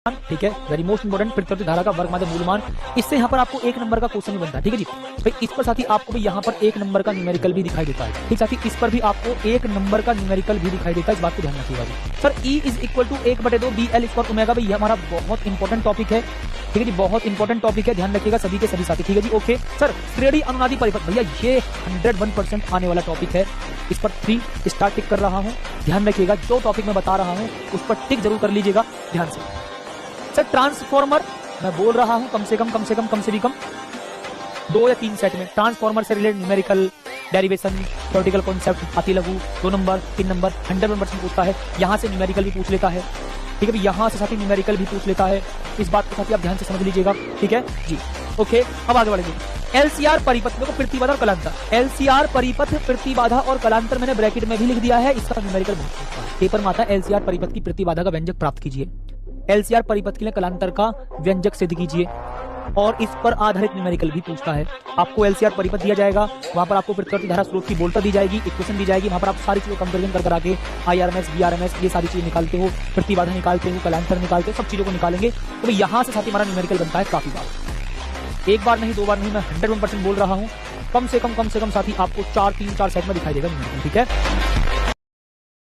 ठीक है, very most important प्रतिवर्ती धारा का वर्ग माध्य मूलमान। इससे यहाँ पर आपको 1 नंबर का क्वेश्चन भी बनता है। ठीक है जी भाई, इस पर साथ ही आपको भी यहाँ पर 1 नंबर का न्यूमेरिकल भी दिखाई देता है। ठीक, साथ ही इस पर भी आपको 1 नंबर का न्यूमेरिकल भी दिखाई देता है, इस बात को ध्यान रखिएगा जी। Sir E is equal to 1/2 BL square omega, भाई ये हमारा बहुत इंपॉर्टेंट टॉपिक है। ठीक है जी, बहुत इंपॉर्टेंट टॉपिक है, ध्यान रखिएगा सभी के सभी साथी। ठीक है जी, ओके सर। श्रेणी अनुनादी परिपथ, भैया ये 101% आने वाला टॉपिक है। इस पर 3 स्टार टिक कर रहा हूँ, ध्यान रखिएगा। जो टॉपिक मैं बता रहा हूँ उस पर टिक जरूर कर लीजिएगा ध्यान से। सर ट्रांसफॉर्मर मैं बोल रहा हूं कम से भी कम 2 या 3 सेट में ट्रांसफॉर्मर से related numerical, derivation, theoretical concept, अति लघु 2 नंबर 3 नंबर 100% पूछता है। यहां से न्यूमेरिकल भी पूछ लेता है। ठीक है, यहां से साथी न्यूमेरिकल भी पूछ लेता है। इस बात को साथी आप ध्यान से समझ लीजिएगा। ठीक है जी, ओके। अब आगे बढ़ेंगे। एलसीआर परिपथ, देखो प्रतिबाधा और कलांतर। एलसीआर परिपथ, प्रतिबाधा और कलांतर मैंने ब्रैकेट में भी लिख दिया है। इसका न्यूमेरिकल बहुत पेपर में आता है। एलसीआर परिपथ की प्रतिबाधा का व्यंजक प्राप्त कीजिए, एलसीआर परिपथ के लिए कलांतर का व्यंजक सिद्ध कीजिए, और इस पर आधारित न्यूमेरिकल भी पूछता है। आपको एलसीआर परिपथ दिया जाएगा, वहां पर आपको प्रतिवर्ती धारा स्रोत की बोल्टा दी जाएगी, इक्वेशन दी जाएगी, वहां पर आप सारी चीजों कंपेरिजन कर आके IRMS, BRMS ये सारी चीजें निकालते हो, प्रतिबाधा निकालते हो, कलांतर निकालते हो, सब चीजों को निकालेंगे। तो यहां से साथ ही हमारा न्यूमेरिकल बनता है काफी बार, एक बार नहीं 2 बार नहीं, मैं 101% बोल रहा हूं। कम से कम साथी आपको 4 3 4 सेट में दिखाई देगा न्यूमेरिकल। ठीक है।